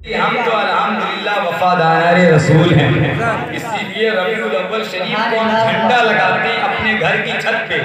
ہم تو الحمدللہ وفادار رسول ہیں، اسی لیے ربیع الاول شریف کو ہم جھنڈا لگاتے ہیں اپنے گھر کی چھت پہ،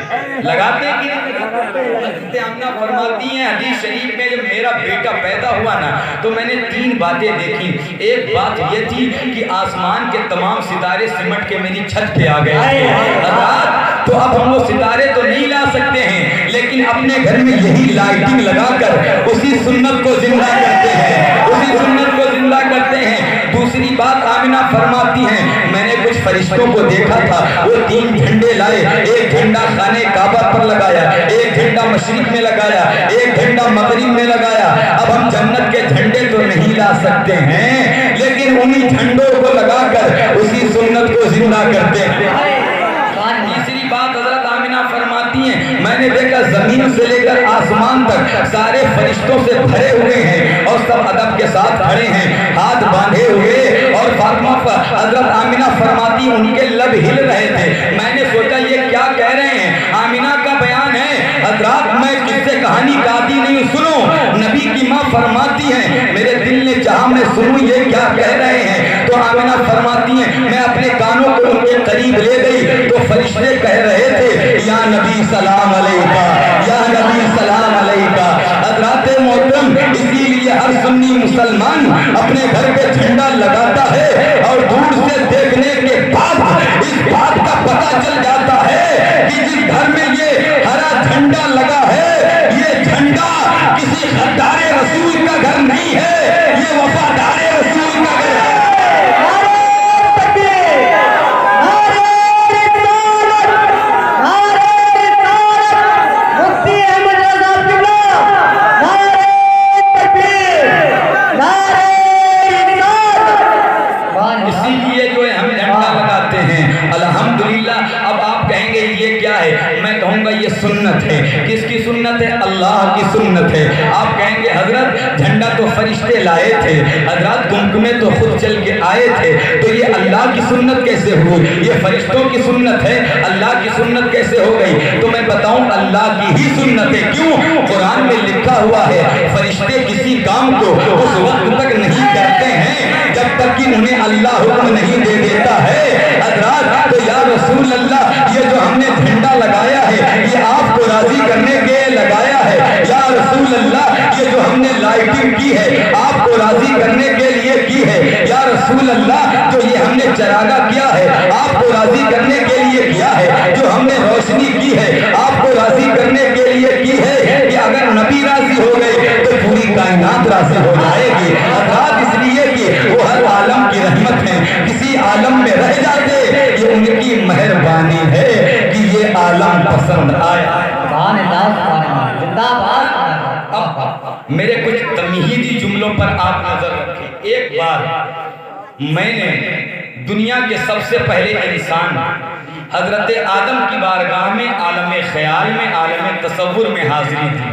لگاتے ہیں کہ حضرت آمنہ فرماتی ہیں حدیث شریف میں جب میرا بیٹا پیدا ہوا نا تو میں نے 3 باتیں دیکھی۔ ایک بات یہ تھی کہ آسمان کے تمام ستارے سمٹ کے میری چھت پہ آ گئے تھے۔ حضرات تو اب ہم وہ ستارے تو نہیں لا سکتے ہیں لیکن اپنے گھر میں یہی لائٹنگ لگا کر اسی سنت کو زندہ کرتے ہیں، اسی سنت کو زندہ کرتے ہیں۔ دوسری بات آمنہ فرماتی ہیں میں نے کچھ فرشتوں کو دیکھا تھا، وہ 3 جھنڈے لائے، ایک جھنڈا خانہ کعبہ پر لگایا، ایک جھنڈا مشرق میں لگایا، ایک جھنڈا مغرب میں لگایا۔ اب ہم جنت کے جھنڈے تو نہیں لا سکتے ہیں لیکن انہی جھنڈوں کو لگا کر اسی سنت کو زندہ کرتے ہیں۔ تیسری بات حضرت آمنہ فرماتی ہیں میں نے دیکھا زمین سے لے کر آسمان تک سارے فرشتوں سے بھرے ہوئے ہیں اور سب ادب کے ساتھ کھڑے ہیں، ہاتھ باندھے ہوئے، اور فاطمہ حضرت آمنہ فرماتی ان کے لب ہل رہے تھے۔ میں نے سوچا یہ کیا کہہ رہے ہیں؟ آمنہ کا بیان ہے حضرات، میں کس سے کہانی کہتی نہیں، سنو نبی کی ماں فرماتی ہیں میرے دل نے چاہا میں سنوں یہ کیا کہہ رہے ہیں۔ تو آمنہ فرماتی ہیں میں اپنے کانوں کو ان کے قریب لے گئی تو فرشتے کہہ رہے تھے یا نبی سلام علیکہ، یا نبی سلام علیکہ۔ حضرات محترم اسی لیے ہر سنی مسلمان اپنے گھر پہ جھنڈا لگاتا ہے اور دور سے دیکھنے کے بعد اس بات کا پتہ چل جاتا ہے کہ جس گھر میں یہ ہرا جھنڈا لگا ہے یہ جھنڈا کسی غدار رسول کا گھر نہیں ہے، یہ وفادار رسول کا گھر ہے۔ یہ سنت ہے، کس کی سنت ہے؟ اللہ کی سنت ہے۔ آپ کہیں گے حضرت جھنڈا تو فرشتے لائے تھے، حضرات گمگمے تو خود چل کے آئے تھے، تو یہ اللہ کی سنت کیسے ہوئی؟ یہ فرشتوں کی سنت ہے، اللہ کی سنت کیسے ہو گئی؟ تو میں بتاؤں اللہ کی ہی سنت ہے۔ کیوں؟ قرآن میں لکھا ہوا ہے فرشتے کسی کام کو اس وقت تک نہیں کرتے ہیں جب تک کہ انہیں اللہ حکم نہیں دے دیتا ہے۔ حضرات تو یا رسول اللہ یہ جو ہم نے جھنڈا لگایا ہے یہ آپ کو راضی کرنے کے لگایا ہے، یا رسول اللہ یہ جو ہم نے لائٹنگ کی ہے آپ کو راضی کرنے کے لیے کی ہے، یا رسول اللہ جو یہ ہم نے چراغاں کیا ہے آپ کو راضی کرنے کے لیے کیا ہے، جو ہم نے روشنی کی ہے آپ کو راضی کرنے کے لیے کی ہے کہ اگر نبی راضی ہو گئے تو پوری کائنات راضی ہو جائے گی۔ حضرات اس لیے کہ وہ ہر عالم کی رحمت ہے، کسی عالم میں رہ جاتے یہ ان کی مہربانی ہے کہ یہ عالم پسند آیا۔ میرے کچھ تمہیدی جملوں پر آپ نظر رکھیں۔ ایک بار میں نے دنیا کے سب سے پہلے انسان حضرت آدم کی بارگاہ میں عالم خیال میں عالم تصور میں حاضری دی،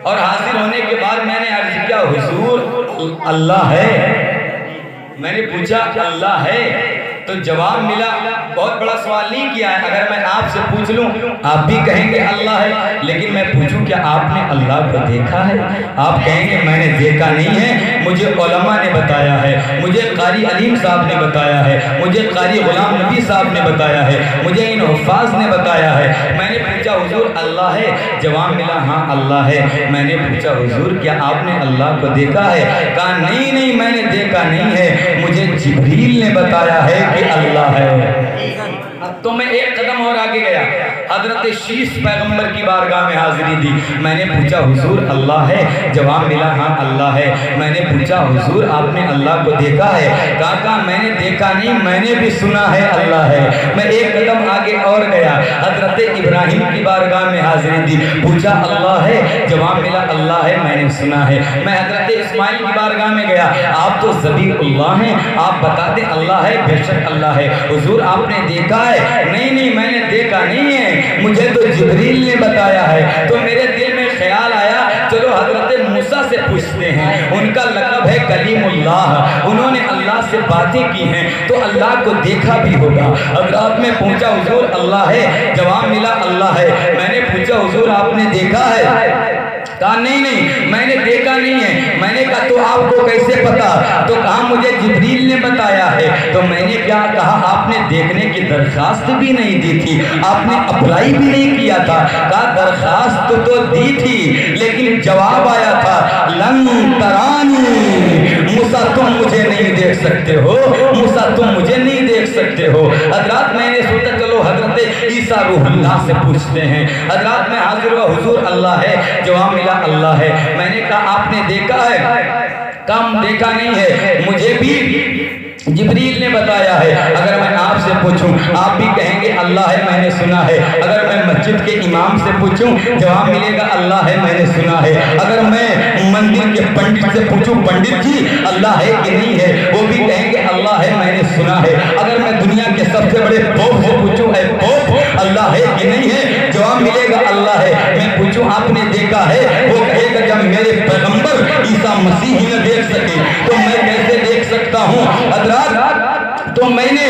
اور حاضر ہونے کے بعد میں نے عرض کیا حضور اللہ ہے؟ میں نے پوچھا اللہ ہے؟ تو جواب ملا، بہت بڑا سوال نہیں کیا ہے، اگر میں آپ سے پوچھ لوں آپ بھی کہیں گے اللہ ہے، لیکن میں پوچھوں کیا آپ نے اللہ کو دیکھا ہے؟ آپ کہیں گے میں نے دیکھا نہیں ہے، مجھے علماء نے بتایا ہے، مجھے قاری علیم صاحب نے بتایا ہے، مجھے قاری غلام نبی صاحب نے بتایا ہے، مجھے ان حفاظ نے بتایا ہے۔ میں نے پوچھا حضور اللہ ہے؟ جواب ملا ہاں اللہ ہے۔ میں نے پوچھا حضور کیا آپ نے اللہ کو دیکھا ہے؟ کہا نہیں نہیں میں نے دیکھا نہیں ہے، مجھے جبریل نے بتایا ہے کہ اللہ ہے۔ تو میں ایک قدم اور آگے گیا، حضرت شیش پیغمبر کی بارگاہ میں حاضری دی۔ میں نے پوچھا حضور اللہ ہے؟ جواب ملا ہاں اللہ ہے۔ میں نے پوچھا حضور آپ نے اللہ کو دیکھا ہے؟ کہا میں نے دیکھا نہیں میں نے بھی سنا ہے اللہ ہے۔ میں ایک قدم آگے اور گیا، حضرت ابراہیم کی بارگاہ میں حاضری دی، پوچھا اللہ ہے؟ جواب ملا اللہ ہے میں نے سنا ہے۔ میں حضرت اسماعیل کی بارگاہ میں گیا، آپ تو ذبیح اللہ ہیں، آپ بتا دیں اللہ ہے؟ بے شک اللہ ہے۔ حضور آپ نے دیکھا ہے؟ نہیں نہیں میں نے دیکھا نہیں ہے، مجھے تو جبریل نے بتایا ہے۔ تو میرے دل میں خیال آیا چلو حضرت موسیٰ سے پوچھتے ہیں، ان کا لقب ہے کلیم اللہ، انہوں نے اللہ سے باتیں کی ہیں تو اللہ کو دیکھا بھی ہوگا۔ حضرات میں پوچھا حضور اللہ ہے؟ جواب ملا اللہ ہے۔ میں نے پوچھا حضور آپ نے دیکھا ہے؟ کہا نہیں میں نے دیکھا نہیں ہے۔ میں نے کہا تو آپ کو کیسے پتا؟ تو کہا مجھے جبریل نے بتایا ہے۔ تو میں نے کیا کہا آپ نے دیکھنے کی درخواست بھی نہیں دی تھی، آپ نے اپلائی بھی نہیں کیا تھا۔ کہا درخواست تو دی تھی لیکن جواب آیا تھا لن ترانی، موسیٰ تم مجھے نہیں دیکھ سکتے ہو، موسیٰ تم مجھے نہیں دیکھ سکتے ہو۔ حضرات میں نے سوچا چلو حضرت عیسیٰ روح اللہ سے پوچھتے ہیں۔ حضرات میں حاضر و حضور اللہ ہے، جواب ملا اللہ ہے۔ میں نے کہا آپ نے دیکھا ہے؟ کم دیکھا نہیں ہے، مجھے بھی جبریل نے بتایا ہے۔ اگر میں آپ سے پوچھوں آپ بھی کہیں گے اللہ ہے میں نے سنا ہے۔ اگر میں مسجد کے امام سے پوچھوں جواب ملے گا اللہ ہے میں نے سنا ہے۔ اگر میں مندر کے پنڈت سے پوچھوں پنڈت جی اللہ ہے کہ نہیں ہے، وہ بھی کہیں گے اللہ ہے میں نے سنا ہے۔ اگر میں دنیا کے سب سے بڑے پوپ سے پوچھوں اے پوپ اللہ ہے کہ نہیں ہے، جواب ملے گا اللہ ہے۔ میں پوچھوں آپ نے دیکھا ہے، وہ کہے گا جب میرے پیغمبر عیسیٰ مسیح ہی نہ دیکھ سکے تو میں کیسے دیکھ سکتا ہوں؟ تو میں نے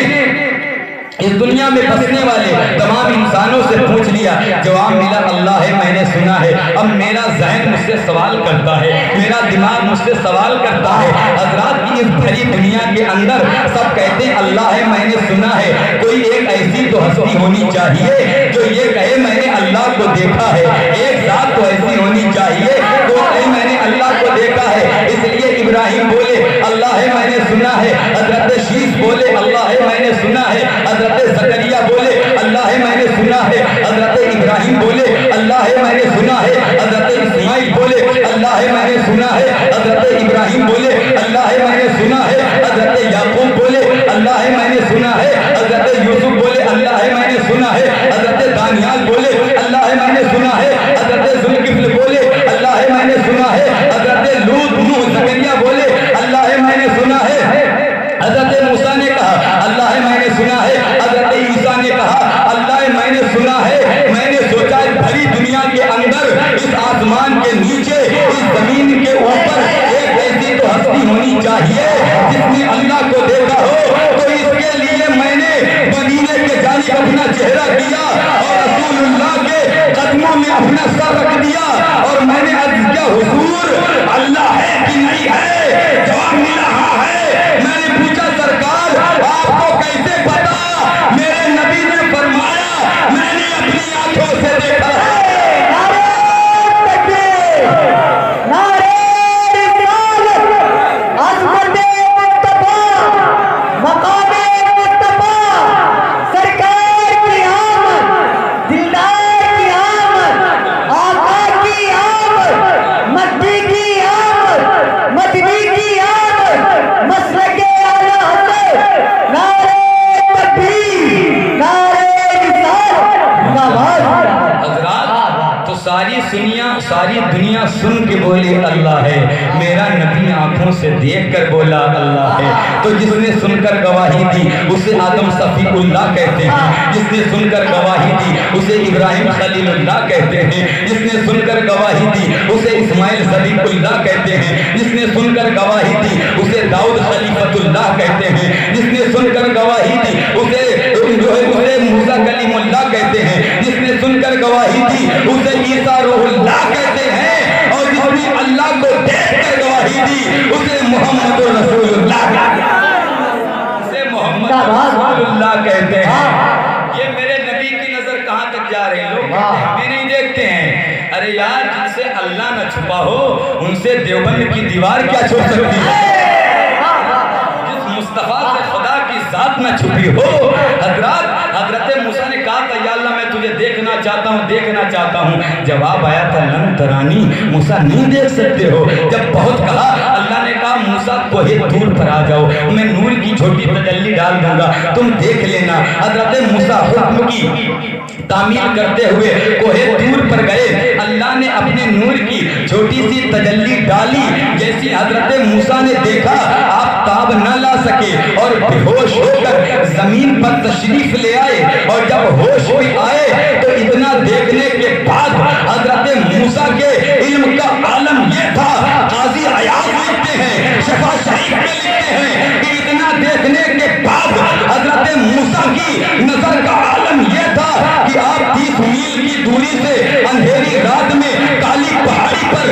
اس دنیا میں بسنے والے تمام انسانوں سے پوچھ لیا، جواب ملا اللہ ہے میں نے سنا ہے۔ اب میرا ذہن مجھ سے سوال کرتا ہے، میرا دماغ مجھ سے سوال کرتا ہے، حضرات کی اس بھری دنیا کے اندر سب کہتے ہیں اللہ ہے میں نے سنا ہے، کوئی ایک ایسی تو ہستی ہونی چاہیے جو یہ کہے میں نے اللہ کو دیکھا ہے، ایک ذات تو ایسی ہونی چاہیے جو کہے میں نے اللہ کو دیکھا ہے۔ اس لیے ابراہیم بولے اللہ ہے میں نے سنا ہے، حضرت شیش بولے اللہ ہے میں نے سنا ہے، حضرت زکریا بولے اللہ ہے میں نے سنا ہے، حضرت ابراہیم بولے اللہ ہے میں نے سنا ہے، حضرت اسماعیل بولے اللہ ہے میں نے سنا ہے، حضرت ابراہیم بولے اللہ ہے میں نے سنا ہے، حضرت یعقوب بولے اللہ ہے میں نے سنا ہے، حضرت یوسف بولے اللہ ہے میں نے سنا ہے، حضرت دانیال بولے اللہ ہے میں نے سنا ہے، حضرت ذوالکفل بولے اللہ ہے میں نے سنا ہے، حضرت لوط نوح زکریا بولے اللہ ہے میں نے سنا ہے، حضرت موسیٰ نے کہا اللہ ہے میں نے سنا ہے، حضرت عیسیٰ نے کہا اللہ ہے میں نے سنا ہے۔ میں نے سوچا اس بھری دنیا کے اندر، اس آسمان کے نیچے، اس زمین کے اوپر ایک ایسی تو ہستی ہونی چاہیے جس نے اللہ کو دیکھا ہو، تو اس کے لیے میں نے مدینے کے جانب اپنا چہرہ کیا اور رسول اللہ کے قدموں میں اپنا سر رکھ دیا اور میں نے عرض کیا حضور اللہ ہے کہ نہیں ہے؟ جواب ملا ہاں ہے۔ میں نے پوچھا سرکار آپ کو کیسے پتا؟ میرے نبی نے فرمایا میں نے اپنی آنکھوں سے دیکھا ہے۔ ساری دنیا سن کے بولے اللہ ہے، میرا نبی آنکھوں سے دیکھ کر بولا اللہ ہے۔ تو جس نے سن کر گواہی دی اسے آدم صفی اللہ کہتے ہیں، جس نے سن کر گواہی دی اسے ابراہیم خلیل اللہ کہتے ہیں، جس نے سن کر گواہی دی اسے اسماعیل صدیق اللہ کہتے ہیں، جس نے سن کر گواہی دی اسے داؤد خلیفۃ اللہ کہتے ہیں، جس نے سن کر گواہی دی اسے موسیٰ کلیم اللہ کہتے ہیں، جس نے سن کر گواہی دی اسے عیسیٰ روح اللہ کہتے ہیں، اور جس نے اللہ کو دیکھ کر گواہی دی اسے محمد رسول اللہ کہتے ہیں۔ یہ میرے نبی کی نظر کہاں تک جا رہے ہیں؟ لوگ ہمیں نہیں دیکھتے ہیں۔ ارے یار جن سے اللہ نہ چھپا ہو ان سے دیوبند کی دیوار کیا چھپ سکتی ہے؟ جس مصطفیٰ سے خدا کی ذات نہ چھپی ہو۔ حضرت موسیٰ نے کہا تھا یا اللہ میں تجھے دیکھنا چاہتا ہوں۔ جواب آیا تھا لن ترانی، موسیٰ نہیں دیکھ سکتے ہو۔ جب بہت کہا اللہ نے کہا موسیٰ کوہ طور پر آ جاؤ، میں نور کی چھوٹی تجلی ڈال دوں گا، تم دیکھ لینا۔ حضرت موسیٰ حکم کی تعمیل کرتے ہوئے کوہ طور پر گئے، اللہ نے اپنے نور کی چھوٹی سی تجلی ڈالی۔ جیسی حضرت موسیٰ نے دیکھا آپ تاب نہ لا سکے اور بے ہوش ہو کر زمین پر تشریف لے آئے، اور جب ہوش بھی آئے تو اتنا دیکھنے کے بعد حضرت موسیٰ کے علم کا عالم یہ تھا، قاضی عیاض لکھتے ہیں، شفا شریف میں لکھتے ہیں کہ اتنا دیکھنے کے بعد حضرت موسیٰ کی نظر کا عالم یہ تھا کہ آپ 30 میل کی دوری سے اندھیری رات میں کالی پہاڑی پر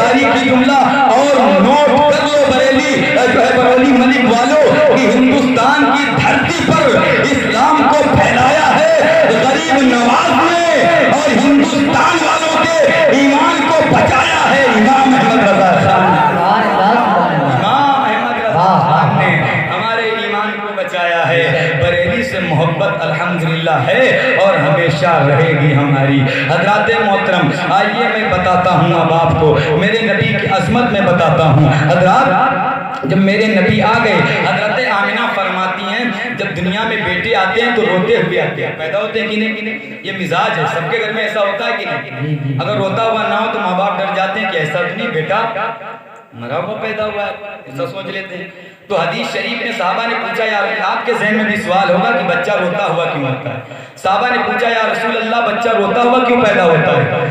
تاریخی جملہ اور نوٹ کر لو بریلی ملک والوں کہ ہندوستان کی دھرتی پر اسلام کو پھیلایا ہے غریب نواز نے، اور ہندوستان والوں کے ایمان کو بچایا ہے امام احمد رضا خان نے ہمارے ایمان کو بچایا ہے۔ بریلی سے محبت الحمدللہ ہے اور ہمیشہ رہے گی ہماری۔ حضرات محترم، آئیے میں بتاتا ہوں اب آپ کو میرے نبی کی عظمت میں بتاتا ہوں۔ حضرات جب میرے نبی آ گئے، حضرت آمنہ فرماتی ہیں جب دنیا میں بیٹے آتے ہیں تو روتے ہوئے آتے ہیں، پیدا ہوتے ہیں کہ نہیں؟ یہ مزاج ہے، سب کے گھر میں ایسا ہوتا ہے کہ نہیں؟ اگر روتا ہوا نہ ہو تو ماں باپ ڈر جاتے ہیں کہ ایسا تو نہیں بیٹا مرا ہوا پیدا ہوا ہے، ایسا سوچ لیتے ہیں۔ تو حدیث شریف میں صحابہ نے پوچھا، یا آپ کے ذہن میں بھی سوال ہوگا کہ بچہ روتا ہوا کیوں ہوتا ہے؟ صحابہ نے پوچھا یا رسول اللہ بچہ روتا ہوا کیوں پیدا ہوتا ہے؟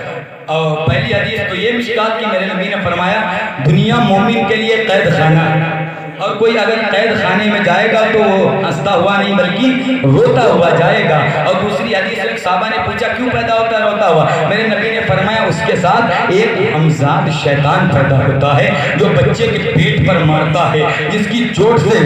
اور پہلی حدیث تو یہ مشکات کی میرے نبی نے فرمایا دنیا مومن کے لیے قید خانہ ہے، اور کوئی اگر قید خانے میں جائے گا تو وہ ہنستا ہوا نہیں بلکہ روتا ہوا جائے گا۔ اور دوسری حدیث میں صحابہ نے پوچھا کیوں پیدا ہوتا ہے روتا ہوا؟ میرے نبی نے فرمایا اس کے ساتھ ایک ہمزاد شیطان پیدا ہوتا ہے جو بچے کے پیٹ پر مارتا ہے، جس کی چوٹ سے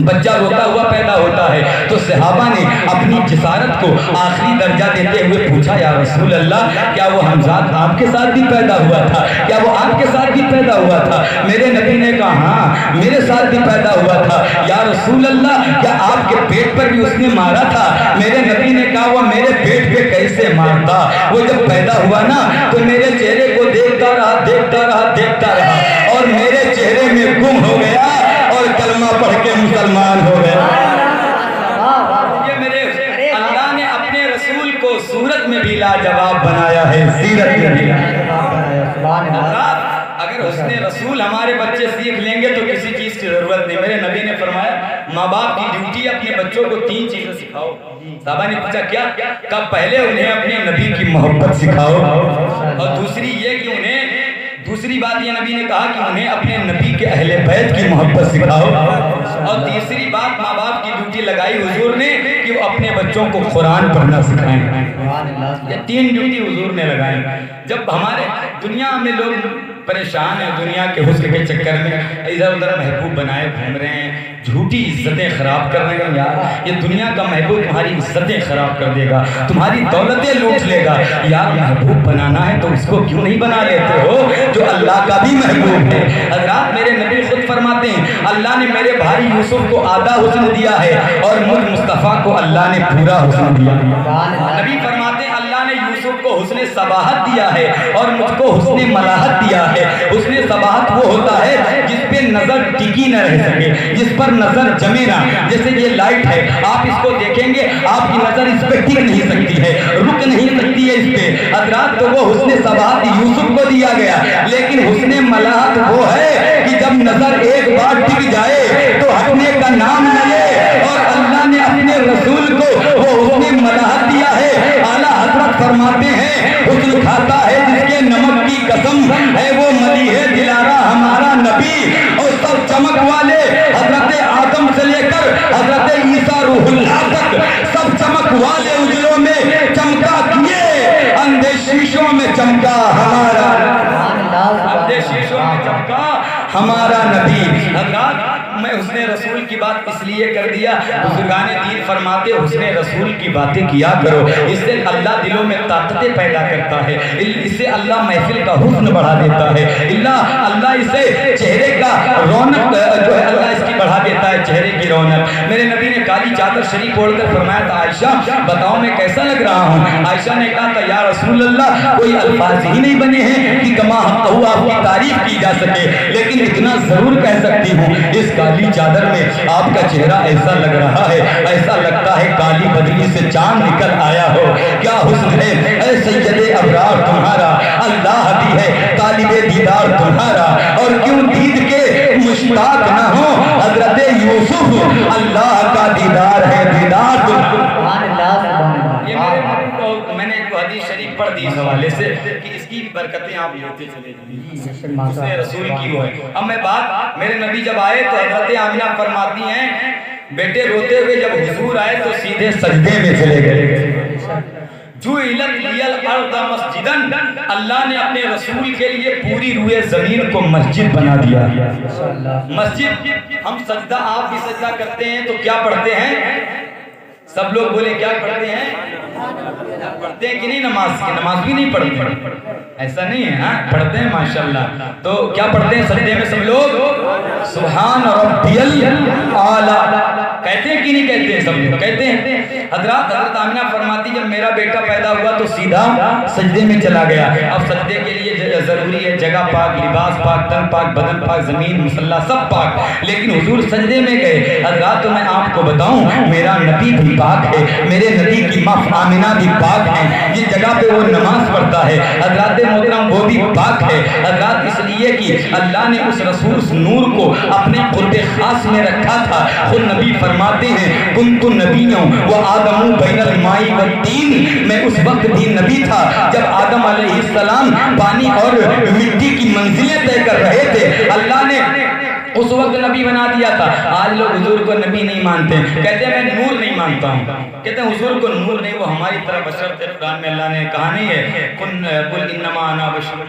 بچہ روتا ہوا پیدا ہوتا ہے۔ تو صحابہ نے اپنی جسارت کو آخری درجہ دیتے ہوئے پوچھا یا رسول اللہ کیا وہ ہمزاد آپ کے ساتھ بھی پیدا ہوا تھا؟ کیا وہ آپ کے ساتھ بھی پیدا ہوا تھا؟ میرے نبی نے کہا ہاں میرے ساتھ بھی پیدا ہوا تھا۔ یا رسول اللہ کیا آپ کے پیٹ پر بھی اس نے مارا تھا؟ میرے نبی نے کہا وہ میرے پیٹ پہ کیسے مارتا؟ وہ جب پیدا ہوا نا تو میرے چہرے کو دیکھتا رہا اور میرے چہرے میں گم ہو گیا اور کلمہ پڑھ کے مسلمان ہو گیا۔ یہ میرے اللہ نے اپنے رسول کو صورت میں بھی لاجواب بنایا ہے، سیرت میں بھی اگر حسن رسول ہمارے بچے سیکھ لیں گے تو کسی چیز کی ضرورت نہیں۔ میرے نبی نے فرمایا ماں باپ کی ڈیوٹی اپنے بچوں کو 3 چیزیں سکھاؤ۔ صحابہ نے پوچھا کیا؟ کب پہلے انہیں اپنے نبی کی محبت سکھاؤ، اور دوسری یہ کہ دوسری بات یہ نبی نے کہا کہ انہیں اپنے نبی کے اہل بیت کی محبت سکھاؤ، اور تیسری بات ماں باپ کی ڈیوٹی لگائی حضور نے کہ وہ اپنے بچوں کو قرآن پڑھنا سکھائیں۔ یہ 3 ڈیوٹی حضور نے لگائی۔ جب ہمارے دنیا میں لوگ پریشان ہیں دنیا کے حسن کے چکر میں، ادھر ادھر محبوب بنائے گھوم رہے ہیں، جھوٹی عزتیں خراب کر رہے ہیں، یار یہ دنیا کا محبوب تمہاری عزتیں خراب کر دے گا، تمہاری دولتیں لوٹ لے گا۔ یار محبوب بنانا ہے تو اس کو کیوں نہیں بنا لیتے ہو جو اللہ کا بھی محبوب ہے؟ حضرات میرے نبی خود فرماتے ہیں اللہ نے میرے بھائی یوسف کو آدھا حسن دیا ہے اور مجھ مصطفیٰ کو اللہ نے پورا حسن دیا۔ نبی فرماتے ہیں اللہ نے یوسف کو حسن صباحت دیا ہے اور مجھ کو حسن ملاحت دیا ہے۔ حسن صباحت وہ ہوتا ہے جس پہ نظر ٹکی نہ رہ سکے، جس پر نظر جمے نہ، جیسے یہ لائٹ ہے آپ اس کو دیکھیں گے آپ کی نظر اس پہ ٹک نہیں سکتی ہے، رک نہیں سکتی ہے اس پہ۔ حضرات تو وہ حسن صباحت یوسف کو دیا گیا، لیکن حسن ملاحت وہ ہے کہ جب نظر ایک بار ٹک جائے تو ہٹنے کا نام نہ لے، اور اللہ نے اپنے رسول کو وہ حسن ملاحت دیا ہے۔ اعلیٰ حضرت فرماتے ہیں حسن کھاتا ہے جس کے نمک کی قسم ہے وہ مدیح دلارا ہمارا نبی، اور سب چمک والے حضرت آدم سے لے کر حضرت عیسیٰ روح اللہ تک سب چمک والے اجلوں میں چمکا کیے، اندھے شیشوں میں چمکا ہمارا، اندھے شیشوں میں چمکا ہمارا نبی۔ حضرات میں حسن رسول کی بات اس لیے کر دیا، بزرگان دین فرماتے حسن رسول کی باتیں کیا کرو، اس سے اللہ دلوں میں طاقتیں پیدا کرتا ہے، اس سے اللہ محفل کا حسن بڑھا دیتا ہے، اللہ اسے چہرے کا رونق جو ہے اللہ اس کی بڑھا دیتا ہے، چہرے کی رونق۔ میرے نبی نے کالی چادر شریف اوڑھ کر فرمایا تھا عائشہ بتاؤ میں کیسا لگ رہا ہوں؟ عائشہ نے کہا تھا یا رسول اللہ کوئی الفاظ ہی نہیں بنے ہیں کہ کما حقہ آپ کی تعریف کی جا سکے، لیکن اتنا ضرور کہہ سکتی ہوں اس کالی چادر میں آپ کا چہرہ ایسا لگ رہا ہے، ایسا لگتا ہے کالی بدلی سے چاند نکل آیا ہو۔ کیا حسن ہے اے سید ابرار تمہارا، اللہ بھی ہے طالب دیدار تمہارا، اور کیوں دید کے مشتاق نہ ہو حضرت یوسف، اللہ کا دیدار ہے دیدار یہ میں نے ایک حدیث شریف پڑھ دی اس حوالے سے کہ اس کی برکتیں آپ لیتے چلے جائیں، اس نے رسول کی وہ ہے۔ اب میں بات میرے نبی جب آئے تو حضرت آمنہ فرماتی ہیں بیٹے روتے ہوئے جب حضور آئے تو سیدھے سجدے میں چلے گئے، جُعِلَتْ لِيَ الْأَرْضَ مَسْجِدًا، اللہ نے اپنے رسول کے لیے پوری روئے زمین کو مسجد بنا دیا۔ مسجد، ہم سجدہ، آپ بھی سجدہ کرتے ہیں تو کیا پڑھتے ہیں؟ سب لوگ بولے کیا پڑھتے ہیں؟ پڑھتے ہیں کہ نہیں نماز کی؟ نماز بھی نہیں پڑھتے، ایسا نہیں ہے، ہاں پڑھتے ہیں ماشاءاللہ۔ تو کیا پڑھتے ہیں سجدے میں سب لوگ؟ سبحان ربی الاعلیٰ کہتے ہیں کہ نہیں کہتے ہیں؟ سب لوگ کہتے ہیں۔ حضرت آمنہ فرماتی جب میرا بیٹا پیدا ہوا تو سیدھا سجدے میں چلا گیا۔ اب سجدے کے لیے ضروری ہے جگہ پاک، لباس پاک، تن پاک، بدن پاک، زمین، مصلی سب پاک، لیکن حضور سجدے میں گئے۔ حضرات تو میں آپ کو بتاؤں، میرا نبی بھی پاک ہے، میرے نبی کی ماں آمنہ بھی پاک ہے، جس جگہ پہ وہ نماز پڑھتا ہے حضرات محترم وہ بھی پاک ہے۔ حضرات اس لیے کہ اللہ نے اس رسول اس نور کو اپنے قرب خاص میں رکھا تھا۔ خود نبی فرماتے ہیں کنت نبیوں و آدم بین الماء والطین، میں اس وقت بھی نبی تھا جب آدم علیہ السلام پانی اور مٹی کی منزلیں طے کر رہے تھے، اللہ نے اس وقت نبی بنا دیا تھا۔ آج لوگ حضور کو نبی نہیں مانتے، کہتے ہیں میں نور نہیں مانتا ہوں، کہتے ہیں حضور کو نور نہیں، وہ ہماری طرح بشر تھے۔ قرآن میں اللہ نے کہا نہیں ہے قل انما انا بشر،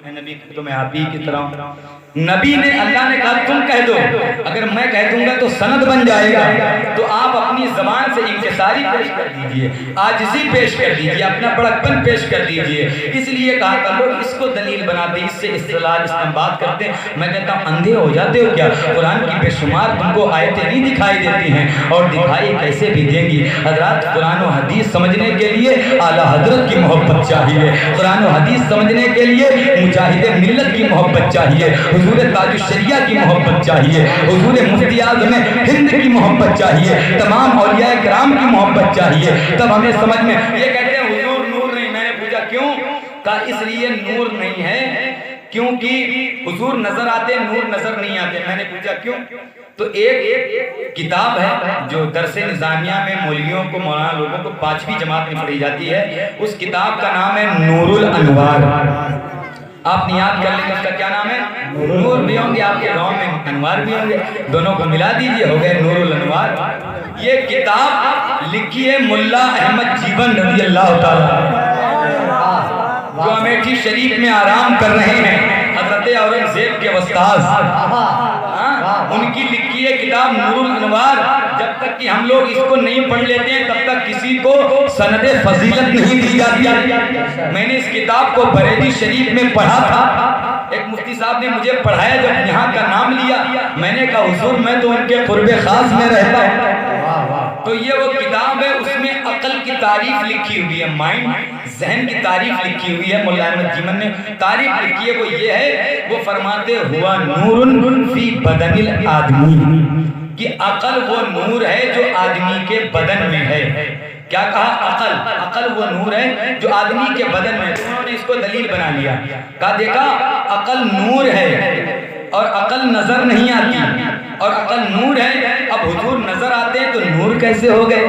میں نبی تو میں آپ ہی کی طرح ہوں۔ نبی نے، اللہ نے کہا تم کہہ دو، اگر میں کہہ دوں گا تو سند بن جائے گا، تو آپ اپنی زبان سے انکساری پیش کر دیجئے، عاجزی پیش کر دیجئے، اپنا بڑکپن پیش کر دیجئے۔ اس لیے کہا تھا لوگ اس کو دلیل بناتے، اس سے استدلال استنباط کرتے ہیں۔ میں کہتا ہوں اندھے ہو جاتے ہو کیا؟ قرآن کی بے شمار تم کو آیتیں نہیں دکھائی دیتی ہیں، اور دکھائی کیسے بھی دیں گی؟ حضرات قرآن و حدیث سمجھنے کے لیے اعلیٰ حضرت کی محبت چاہیے، قرآن و حدیث سمجھنے کے لیے مجاہد ملت کی محبت چاہیے، حضور تاج الشریعہ کی محبت چاہیے، حضور مفتی اعظم ہند کی محبت چاہیے، تمام اولیاء کرام کی محبت چاہیے، تب ہمیں سمجھ میں۔ یہ کہتے ہیں حضور نور نہیں، میں نے پوچھا کیوں؟ کہا اس لیے نور نہیں ہے کیونکہ حضور نظر آتے، نور نظر نہیں آتے۔ میں نے پوچھا کیوں؟ تو ایک کتاب ہے جو درس نظامیہ میں مولویوں کو، مولانا لوگوں کو 5ویں جماعت میں پڑھی جاتی ہے، اس کتاب کا نام ہے نور الانوار۔ آپ نے یاد کر لیں اس کا کیا نام ہے؟ نور بھی ہوں گے، آپ کے گاؤں میں انوار بھی ہوں گے، دونوں کو ملا دیجئے ہو گئے نور الانوار۔ یہ کتاب لکھی ہے ملا احمد جیون رضی اللہ تعالیٰ، جو امیٹھی شریف میں آرام کر رہے ہیں، حضرت اورنگزیب کے استاذ، ان کی لکھی ہے کتاب نور الانوار۔ جب تک کہ ہم لوگ اس کو نہیں پڑھ لیتے ہیں تب تک کسی کو سند فضیلت نہیں دی جاتی۔ میں نے اس کتاب کو بریلی شریف میں پڑھا تھا، ایک مفتی صاحب نے مجھے پڑھایا، جب یہاں کا نام لیا میں نے کہا حضور میں تو ان کے قرب خاص میں رہتا ہوں۔ تو یہ وہ کتاب ہے، اس میں عقل کی تعریف لکھی ہوئی ہے، مائنڈ، ذہن کی تعریف لکھی ہوئی ہے۔ مولانا احمد جیون نے تعریف لکھی ہے، وہ یہ ہے، وہ فرماتے ہوا نور فی بدن الآدمی، کہ عقل وہ نور ہے جو آدمی کے بدن میں ہے۔ کیا کہا؟ عقل وہ نور ہے جو آدمی کے بدن میں ہے۔ انہوں نے اس کو دلیل بنا لیا، کہا دیکھا عقل نور ہے اور عقل نظر نہیں آتی، اور عقل نور ہے، اب حضور نظر آتے ہیں تو نور کیسے ہو گئے؟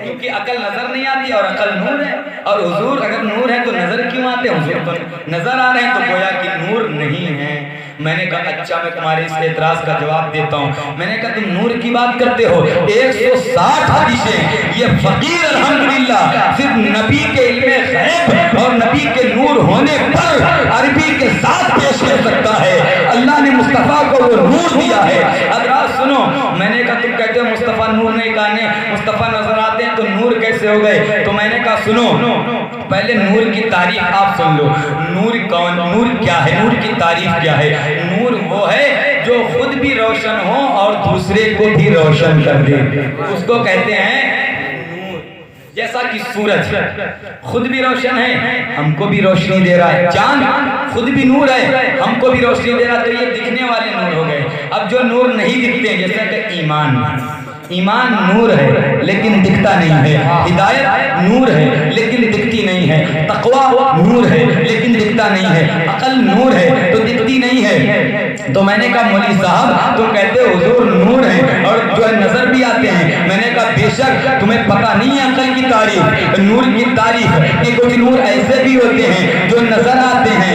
کیونکہ عقل نظر نہیں آتی اور عقل نور ہے، اور حضور اگر نور ہے تو نظر کیوں آتے ہیں؟ حضور تو نظر آ رہے ہیں تو گویا کہ نور نہیں ہے۔ میں نے کہا اچھا میں تمہارے اس اعتراض کا جواب دیتا ہوں۔ میں نے کہا تم نور کی بات کرتے ہو، 160 حدیثیں یہ فقیر الحمدللہ صرف نبی کے علم غیب اور نبی کے نور ہونے پر عربی کے ساتھ پیش کر سکتا ہے۔ اللہ نے مصطفیٰ کو وہ نور دیا ہے۔ حضرات سنو، میں نے کہا تم کہتے ہو مصطفیٰ نور نہیں، کہا نہیں مصطفیٰ نظر آتے ہیں تو نور کیسے ہو گئے؟ تو میں نے کہا سنو، پہلے نور کی تعریف آپ سن لو۔ نور کون، نور کیا ہے، نور کی تعریف کیا ہے؟ نور وہ ہے جو خود بھی روشن ہو اور دوسرے کو بھی روشن کر دے، اس کو کہتے ہیں نور۔ جیسا کہ سورج خود بھی روشن ہے، ہم کو بھی روشنی دے رہا ہے، چاند خود بھی نور ہے، ہم کو بھی روشنی دے رہا ہے، تو یہ دکھنے والے نور ہو گئے۔ اب جو نور نہیں دکھتے، جیسا کہ ایمان نور ہے لیکن دکھتا نہیں ہے، ہدایت نور ہے لیکن دکھتی نہیں ہے، تقوی نور ہے لیکن دکھتا نہیں ہے، عقل نور ہے تو دکھتی نہیں ہے۔ تو میں نے کہا مولوی صاحب تم کہتے ہو حضور نور ہے اور جو نظر بھی آتے ہیں، میں نے کہا بے شک تمہیں پتہ نہیں ہے عقل کی تعریف، نور کی تعریف، کہ کچھ نور ایسے بھی ہوتے ہیں جو نظر آتے ہیں